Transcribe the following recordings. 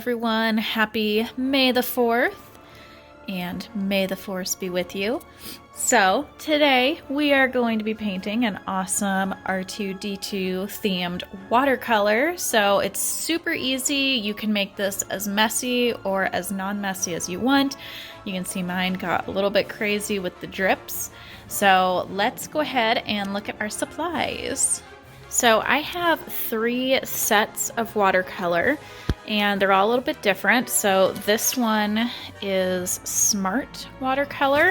everyone. Happy May the 4th, and may the force be with you. So today we are going to be painting an awesome R2D2 themed watercolor. So it's super easy. You can make this as messy or as non-messy as you want. You can see mine got a little bit crazy with the drips. So let's go ahead and look at our supplies. So I have 3 sets of watercolor, and they're all a little bit different. So this one is Smart Watercolor,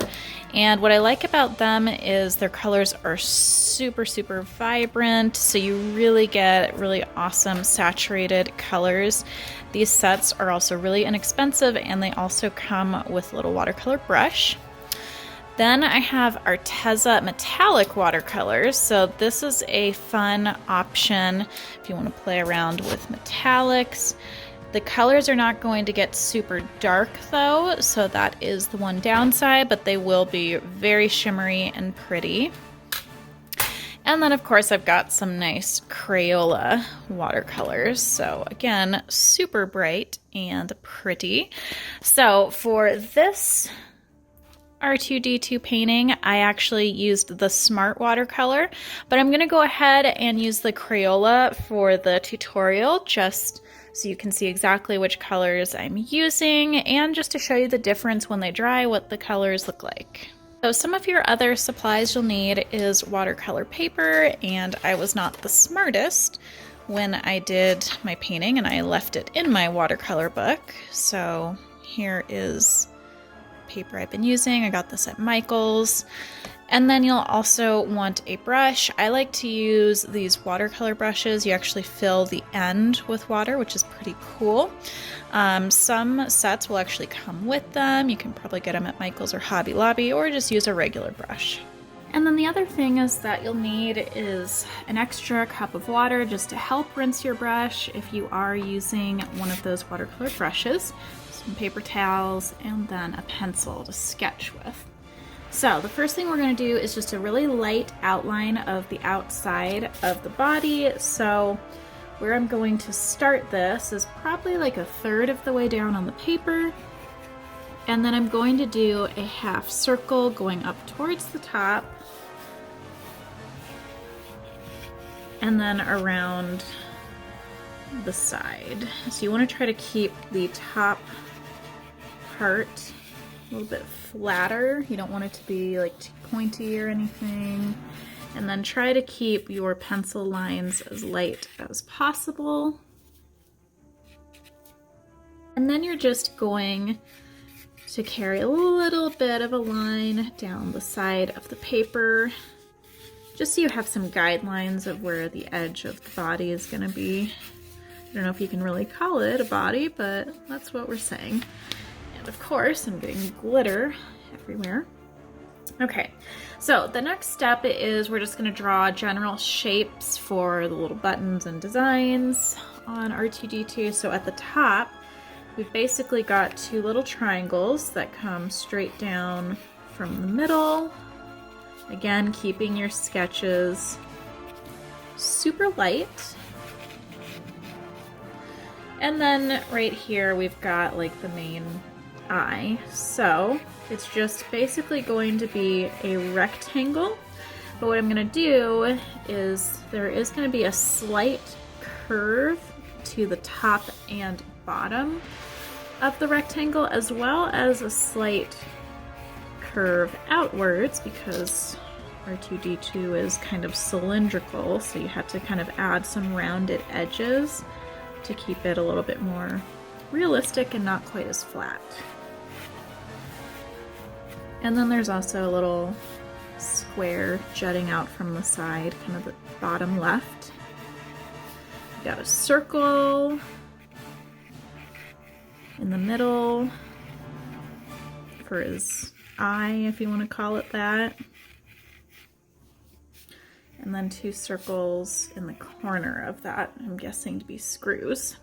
and what I like about them is their colors are super vibrant, so you really get really awesome saturated colors. These sets are also really inexpensive, and they also come with a little watercolor brush. Then I have Arteza metallic watercolors. So this is a fun option if you want to play around with metallics. The colors are not going to get super dark though, so that is the one downside, but they will be very shimmery and pretty. And then of course I've got some nice Crayola watercolors. So again, super bright and pretty. So for this R2D2 painting, I actually used the Smart Watercolor, but I'm gonna go ahead and use the Crayola for the tutorial, just so you can see exactly which colors I'm using and just to show you the difference when they dry, what the colors look like. So some of your other supplies you'll need is watercolor paper, and I was not the smartest when I did my painting and I left it in my watercolor book. So here is paper I've been using. I got this at Michael's. And then you'll also want a brush. I like to use these watercolor brushes. You actually fill the end with water, which is pretty cool. Some sets will actually come with them. You can probably get them at Michael's or Hobby Lobby, or just use a regular brush. And then the other thing is that you'll need is an extra cup of water just to help rinse your brush if you are using one of those watercolor brushes. Some paper towels, and then a pencil to sketch with. So the first thing we're going to do is just a really light outline of the outside of the body. So where I'm going to start this is probably like 1/3 of the way down on the paper, and then I'm going to do a half circle going up towards the top and then around the side. So you want to try to keep the top part a little bit flatter. You don't want it to be like too pointy or anything. And then try to keep your pencil lines as light as possible. And then you're just going to carry a little bit of a line down the side of the paper, just so you have some guidelines of where the edge of the body is going to be. I don't know if you can really call it a body, but that's what we're saying. Of course, I'm getting glitter everywhere. Okay, so the next step is we're just going to draw general shapes for the little buttons and designs on R2D2. So at the top, we've basically got 2 little triangles that come straight down from the middle. Again, keeping your sketches super light. And then right here, we've got like the main eye. So it's just basically going to be a rectangle, but what I'm going to do is there is going to be a slight curve to the top and bottom of the rectangle, as well as a slight curve outwards, because R2D2 is kind of cylindrical, so you have to kind of add some rounded edges to keep it a little bit more realistic and not quite as flat. And then there's also a little square jutting out from the side, kind of the bottom left. We've got a circle in the middle for his eye, if you want to call it that. And then 2 circles in the corner of that, I'm guessing to be screws.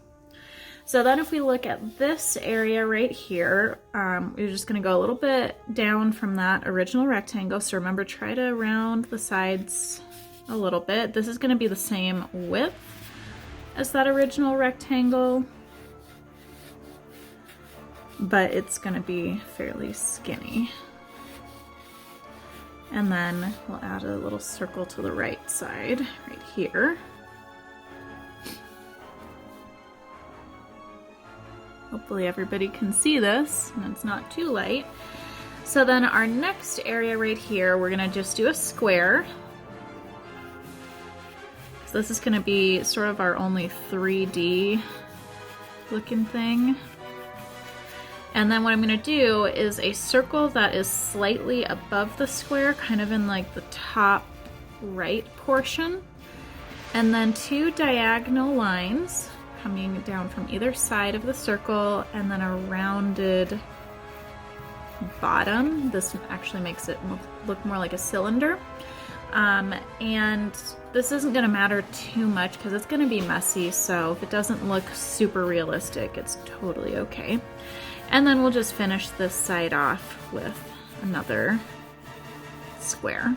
So then if we look at this area right here, we're just going to go a little bit down from that original rectangle. So remember, try to round the sides a little bit. This is going to be the same width as that original rectangle. but it's gonna be fairly skinny. And then we'll add a little circle to the right side, right here. Hopefully everybody can see this and it's not too light. So then our next area right here, we're gonna just do a square. So this is gonna be sort of our only 3D looking thing. And then what I'm gonna do is a circle that is slightly above the square, kind of in like the top right portion. And then 2 diagonal lines coming down from either side of the circle, and then a rounded bottom. This actually makes it look more like a cylinder. And this isn't gonna matter too much because it's gonna be messy, so if it doesn't look super realistic, it's totally okay. And then we'll just finish this side off with another square.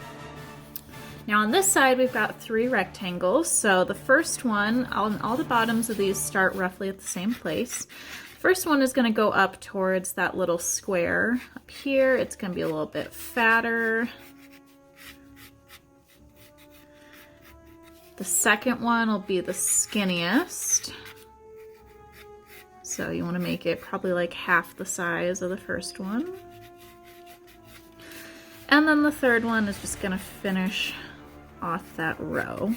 Now on this side, we've got 3 rectangles. So the first one, all the bottoms of these start roughly at the same place. First one is gonna go up towards that little square up here. It's gonna be a little bit fatter. The second one will be the skinniest. So you want to make it probably like half the size of the first one. And then the third one is just going to finish off that row.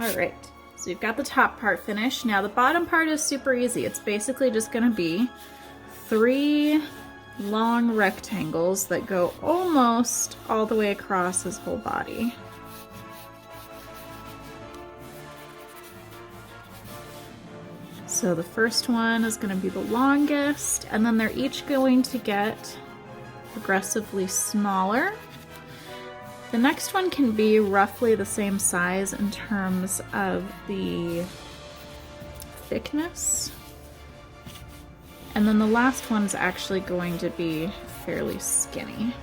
All right, so you've got the top part finished. Now the bottom part is super easy. It's basically just going to be 3 long rectangles that go almost all the way across his whole body. So the first one is going to be the longest, and then they're each going to get progressively smaller. The next one can be roughly the same size in terms of the thickness. And then the last one's actually going to be fairly skinny.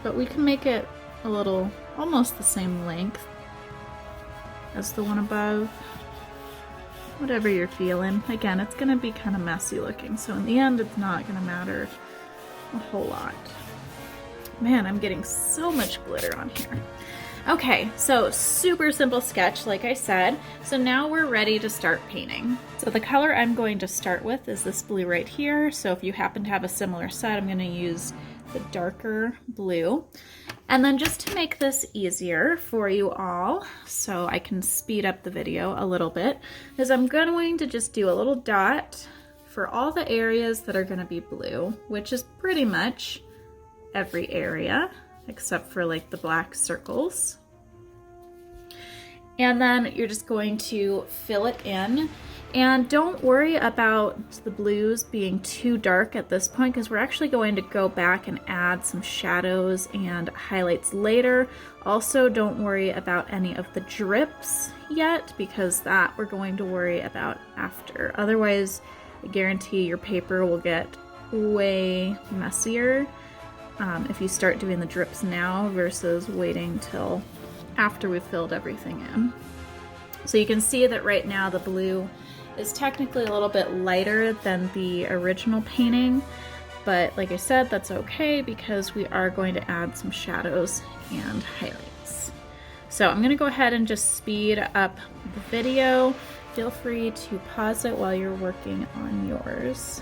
But we can make it a little, almost the same length as the one above. Whatever you're feeling. Again, it's gonna be kind of messy looking, so in the end it's not gonna matter a whole lot. Man, I'm getting so much glitter on here. Okay, so super simple sketch, like I said. So now we're ready to start painting. So the color I'm going to start with is this blue right here. So if you happen to have a similar set, I'm gonna use the darker blue. And then just to make this easier for you all, so I can speed up the video a little bit, is I'm going to just do a little dot for all the areas that are gonna be blue, which is pretty much every area, except for like the black circles. And then you're just going to fill it in. And don't worry about the blues being too dark at this point, because we're actually going to go back and add some shadows and highlights later. Also, don't worry about any of the drips yet, because that we're going to worry about after. Otherwise, I guarantee your paper will get way messier if you start doing the drips now versus waiting till after we've filled everything in. So you can see that right now the blue is technically a little bit lighter than the original painting, but like I said, that's okay because we are going to add some shadows and highlights. So I'm gonna go ahead and just speed up the video. Feel free to pause it while you're working on yours.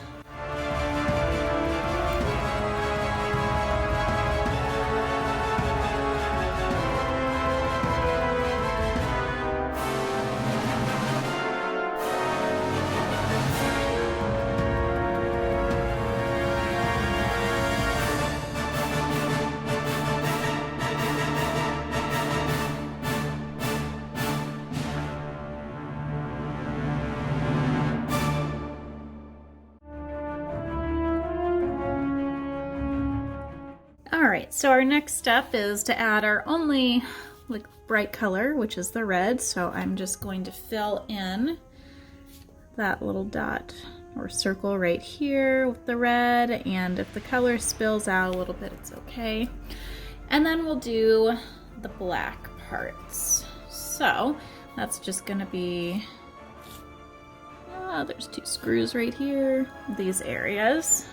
Alright, so our next step is to add our only like bright color, which is the red. So I'm just going to fill in that little dot or circle right here with the red, and if the color spills out a little bit, it's okay. And then we'll do the black parts. So that's just gonna be There's 2 screws right here, these areas.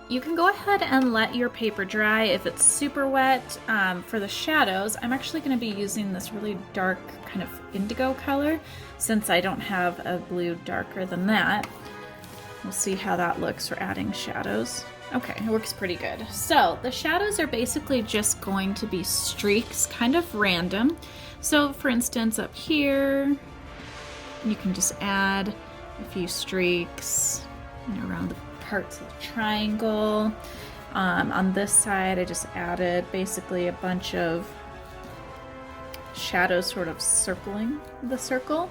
You can go ahead and let your paper dry if it's super wet. For the shadows, I'm actually going to be using this really dark kind of indigo color since I don't have a blue darker than that. We'll see how that looks for adding shadows. Okay, it works pretty good. So the shadows are basically just going to be streaks, kind of random. So for instance, up here, you can just add a few streaks, you know, around the parts of the triangle. On this side, I just added basically a bunch of shadows sort of circling the circle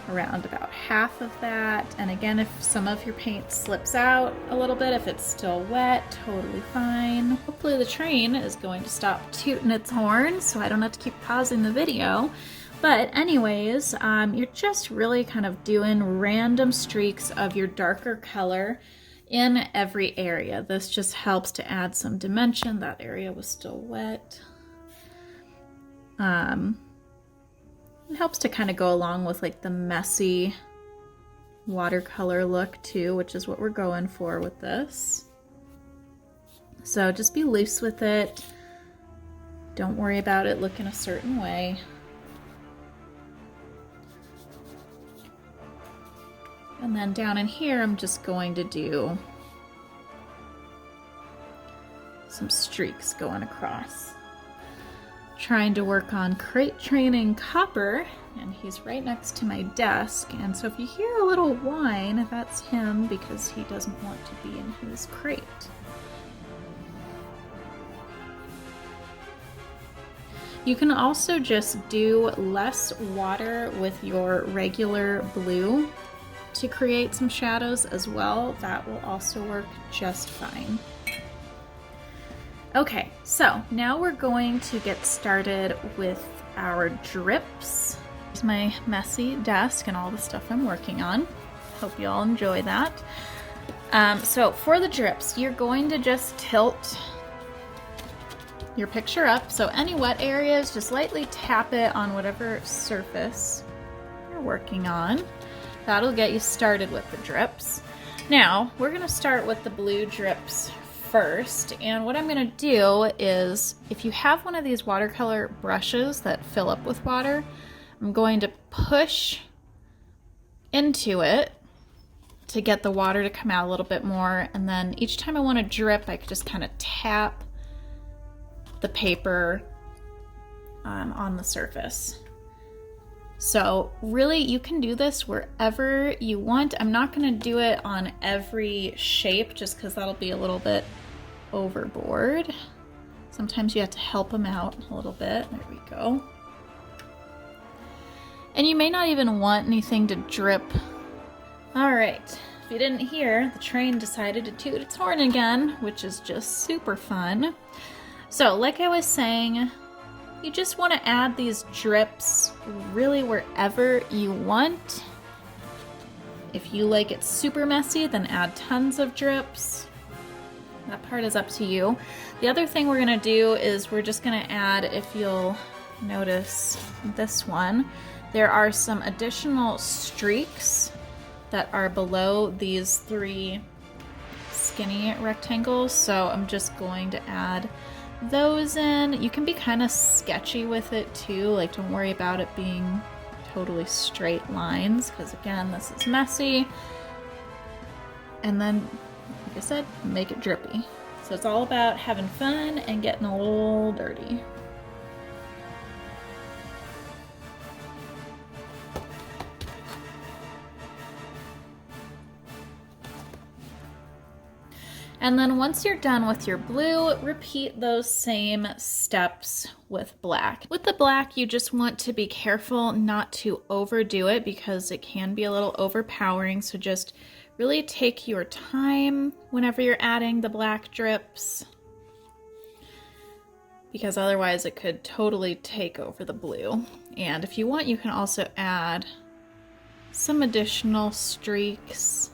around about half of that. And again, if some of your paint slips out a little bit, if it's still wet, totally fine. Hopefully the train is going to stop tooting its horn so I don't have to keep pausing the video. But anyways, you're just really kind of doing random streaks of your darker color in every area. This just helps to add some dimension. That area was still wet. It helps to kind of go along with like the messy watercolor look too, which is what we're going for with this. So just be loose with it. Don't worry about it looking a certain way. And then down in here, I'm just going to do some streaks going across. Trying to work on crate training copper, and he's right next to my desk. And so if you hear a little whine, that's him because he doesn't want to be in his crate. You can also just do less water with your regular blue to create some shadows as well. That will also work just fine. Okay, so now we're going to get started with our drips. Here's my messy desk and all the stuff I'm working on. Hope you all enjoy that. So for the drips, you're going to just tilt your picture up. So any wet areas, just lightly tap it on whatever surface you're working on. That'll get you started with the drips. Now, we're gonna start with the blue drips first. And what I'm gonna do is, if you have one of these watercolor brushes that fill up with water, I'm going to push into it to get the water to come out a little bit more. And then each time I want to drip, I could just kind of tap the paper on the surface. So really, you can do this wherever you want. I'm not going to do it on every shape just because that'll be a little bit overboard. Sometimes you have to help them out a little bit. There we go. And you may not even want anything to drip. All right, if you didn't hear, the train decided to toot its horn again, which is just super fun. So like I was saying, you just want to add these drips really wherever you want. If you like it super messy, then add tons of drips. That part is up to you. The other thing we're going to do is we're just going to add, if you'll notice this one, there are some additional streaks that are below these 3 skinny rectangles. So I'm just going to add those in. You can be kind of sketchy with it too, like don't worry about it being totally straight lines, because again, this is messy. And then, like I said, make it drippy. So it's all about having fun and getting a little dirty. And then once you're done with your blue, repeat those same steps with black. With the black, you just want to be careful not to overdo it because it can be a little overpowering. So just really take your time whenever you're adding the black drips, because otherwise it could totally take over the blue. And if you want, you can also add some additional streaks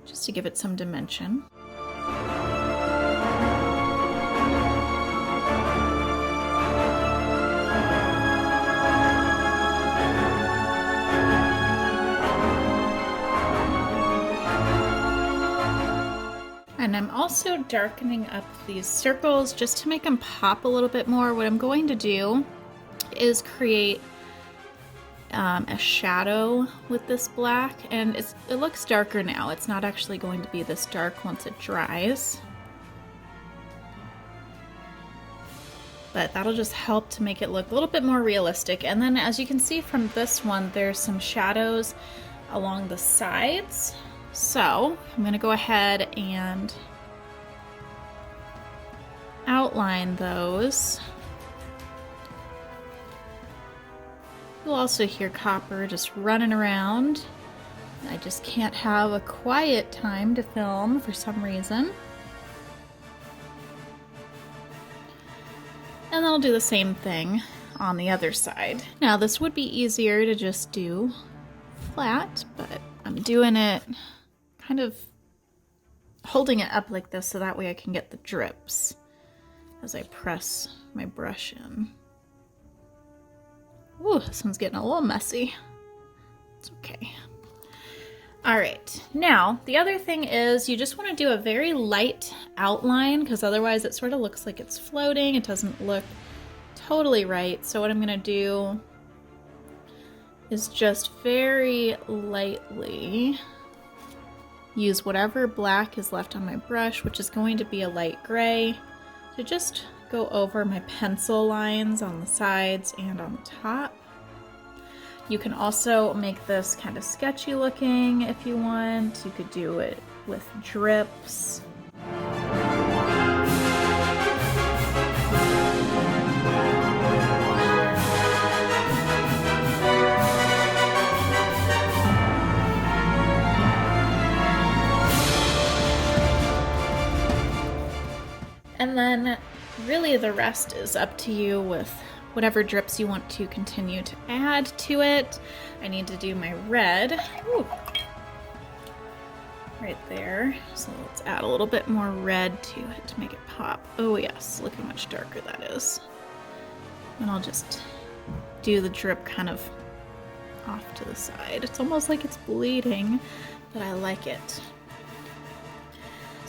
just to give it some dimension. And I'm also darkening up these circles just to make them pop a little bit more. What I'm going to do is create a shadow with this black, and it looks darker now. It's not actually going to be this dark once it dries. But that'll just help to make it look a little bit more realistic. And then as you can see from this one, there's some shadows along the sides. So I'm gonna go ahead and outline those. You'll also hear Copper just running around. I just can't have a quiet time to film for some reason. And then I'll do the same thing on the other side. Now this would be easier to just do flat, but I'm doing it kind of holding it up like this so that way I can get the drips as I press my brush in. Ooh, this one's getting a little messy. It's okay. All right, now the other thing is you just want to do a very light outline because otherwise it sort of looks like it's floating. It doesn't look totally right. So what I'm gonna do is just very lightly use whatever black is left on my brush, which is going to be a light gray, to just go over my pencil lines on the sides and on the top. You can also make this kind of sketchy looking if you want. You could do it with drips. And then really the rest is up to you with whatever drips you want to continue to add to it. I need to do my red. Ooh. Right there. So let's add a little bit more red to it to make it pop. Oh yes, look how much darker that is. And I'll just do the drip kind of off to the side. It's almost like it's bleeding, but I like it.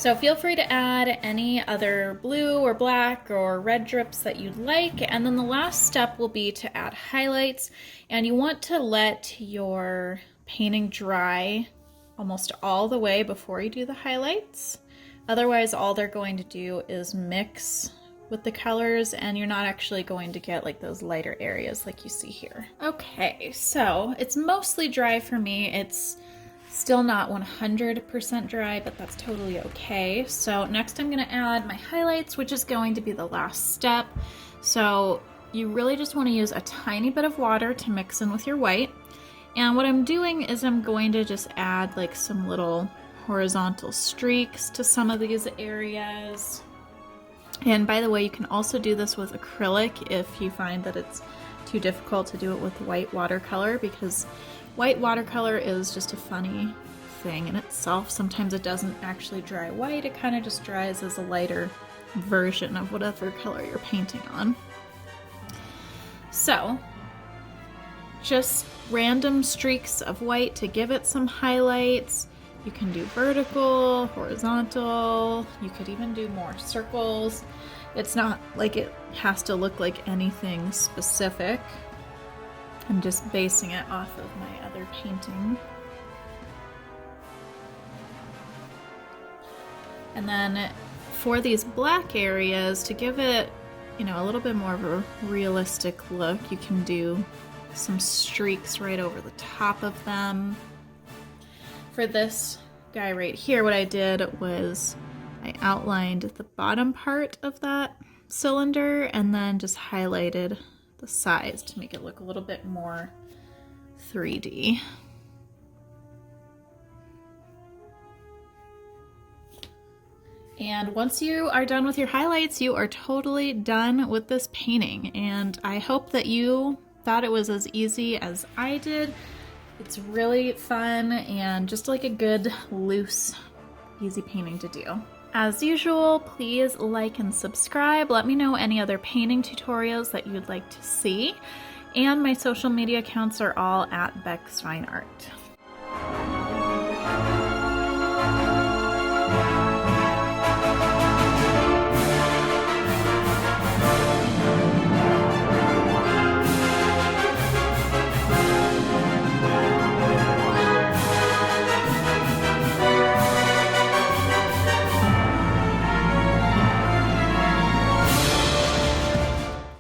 So feel free to add any other blue or black or red drips that you'd like. And then the last step will be to add highlights. And you want to let your painting dry almost all the way before you do the highlights. Otherwise, all they're going to do is mix with the colors and you're not actually going to get like those lighter areas like you see here. Okay, so it's mostly dry for me. It's still not 100% dry, but that's totally okay. So next I'm gonna add my highlights, which is going to be the last step. So you really just wanna use a tiny bit of water to mix in with your white. And what I'm doing is I'm going to just add like some little horizontal streaks to some of these areas. And by the way, you can also do this with acrylic if you find that it's too difficult to do it with white watercolor, because white watercolor is just a funny thing in itself. Sometimes it doesn't actually dry white, it kind of just dries as a lighter version of whatever color you're painting on. So, just random streaks of white to give it some highlights. You can do vertical, horizontal, you could even do more circles. It's not like it has to look like anything specific. I'm just basing it off of my other painting. And then for these black areas, to give it, you know, a little bit more of a realistic look, you can do some streaks right over the top of them. For this guy right here, what I did was I outlined the bottom part of that cylinder and then just highlighted the sides to make it look a little bit more 3D. And once you are done with your highlights, you are totally done with this painting. And I hope that you thought it was as easy as I did. It's really fun and just like a good, loose, easy painting to do. As usual, please like and subscribe. Let me know any other painting tutorials that you'd like to see. And my social media accounts are all at Beck's Fine Art.